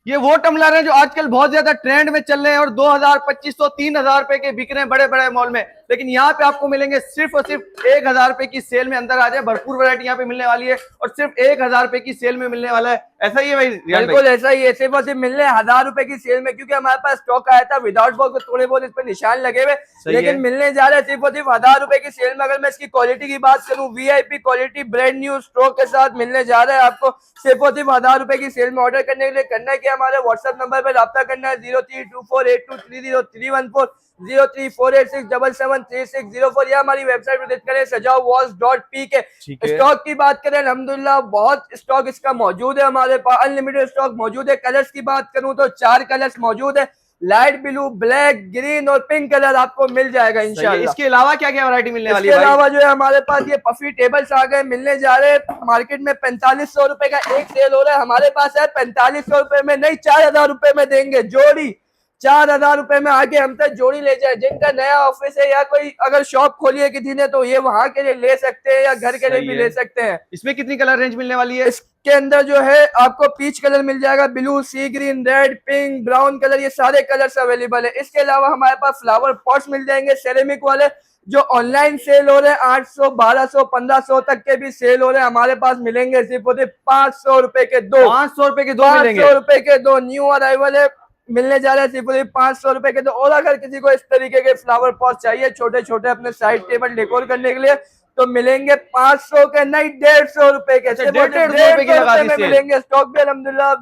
ये वो टम्बलर है जो आजकल बहुत ज्यादा ट्रेंड में चल रहे हैं और 2000, 2500, 3000 रुपए के बिक रहे हैं बड़े बड़े मॉल में, लेकिन यहाँ पे आपको मिलेंगे सिर्फ और सिर्फ 1000 रुपए की सेल में। अंदर आ जाए, भरपूर वैरायटी यहाँ पे मिलने वाली है और सिर्फ 1000 रुपए की सेल में मिलने वाला है। ऐसा ही है भाई रियान भाई? बिल्कुल ऐसा ही है, सिर्फ और सिर्फ मिलने 1000 रुपए की सेल में, क्योंकि हमारे पास स्टॉक आया था विदाउट बॉक्स, थोड़े बहुत इस पर निशान लगे हुए, लेकिन मिलने जा रहे हैं सिर्फ और सिर्फ 1000 रुपए की सेल में। अगर मैं इसकी क्वालिटी की बात करूं, VIP quality brand new stock के साथ मिलने जा रहा है आपको सिर्फ और सिर्फ 1000 रुपए की सेल में। ऑर्डर करने के लिए करना है कि हमारे व्हाट्सएप नंबर पर रब्ता करना है 032482303034, 0348677360 या हमारी वेबसाइट विजिट करें sajawalls.pk। स्टॉक की बात करें, अल्हम्दुलिल्लाह बहुत स्टॉक इसका मौजूद है हमारे पास, अनलिमिटेड स्टॉक मौजूद है। कलर्स की बात करूं तो 4 कलर्स मौजूद है, लाइट ब्लू, ब्लैक, ग्रीन और पिंक कलर आपको मिल जाएगा इंशाल्लाह। इसके अलावा क्या क्या वैरायटी मिलने वाली है? इसके अलावा जो है हमारे पास ये पफी टेबल्स आ गए, मिलने जा रहे हैं। मार्केट में 4500 रुपए का एक सेल हो रहा है, हमारे पास है 4500 रुपए में नहीं 4000 रुपए में देंगे जोड़ी। 4000 रुपए में आके हमसे जोड़ी ले जाए। जिनका नया ऑफिस है या कोई अगर शॉप खोली है किसी ने, तो ये वहां के लिए ले सकते हैं या घर के लिए भी ले सकते हैं। इसमें कितनी कलर रेंज मिलने वाली है? इसके अंदर जो है आपको पीच कलर मिल जाएगा, blue, sea green, red, pink, brown colour, ये सारे कलर्स अवेलेबल है। इसके अलावा हमारे पास फ्लावर पॉट्स मिल जाएंगे सेरेमिक वाले, जो ऑनलाइन सेल हो रहे हैं 800, 1200, 1500 तक के भी सेल हो रहे हैं, हमारे पास मिलेंगे सिर्फ 500 रुपए के दो। 500 रुपए के दो मिलेंगे। 500 रुपए के दो न्यू अराइवल है, मिलने जा रहे हैं सिर्फ 500 रुपए के दो। और अगर किसी को इस तरीके के फ्लावर पॉट चाहिए छोटे छोटे अपने साइड टेबल डेकोर करने के लिए, तो मिलेंगे 500 के नहीं 150 रुपए के। 150 में मिलेंगे। स्टॉक भी अल्हम्दुलिल्लाह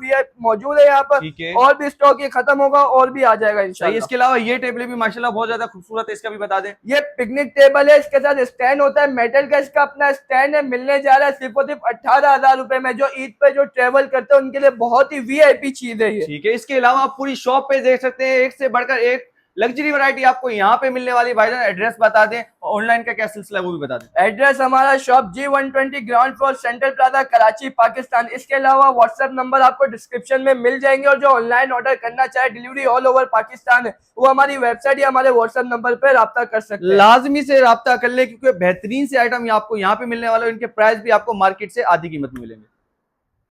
मौजूद है यहाँ पर, और भी स्टॉक ये खत्म होगा और भी आ जाएगा इंशाल्लाह। इसके अलावा ये टेबल भी माशाल्लाह बहुत ज्यादा खूबसूरत है, इसका भी बता दें। ये पिकनिक टेबल है, इसके साथ स्टैंड होता है, मेटल का इसका अपना स्टैंड है, मिलने जा रहा है सिर्फ और सिर्फ 18,000 रुपए में। जो ईद पे जो ट्रेवल करते हैं उनके लिए बहुत ही वीआईपी चीज है ये। ठीक है, इसके अलावा आप पूरी शॉप पे देख सकते हैं, एक से बढ़कर एक लग्जरी वैरायटी आपको यहाँ पे मिलने वाली। भाईजान एड्रेस बता दें, ऑनलाइन का क्या सिलसिला है वो भी बता दें। एड्रेस हमारा shop G120 ground floor central plaza Karachi Pakistan. इसके अलावा व्हाट्सएप नंबर आपको डिस्क्रिप्शन में मिल जाएंगे, और जो ऑनलाइन ऑर्डर करना चाहे डिलीवरी ऑल ओवर पाकिस्तान है, वो हमारी वेबसाइट या हमारे व्हाट्सएप नंबर पे राब्ता कर सकते हैं। लाजमी से राब्ता कर ले, क्योंकि बेहतरीन से आइटम आपको यहाँ पे मिलने वाले, इनके प्राइस भी आपको मार्केट से आधी कीमत में मिलेंगे।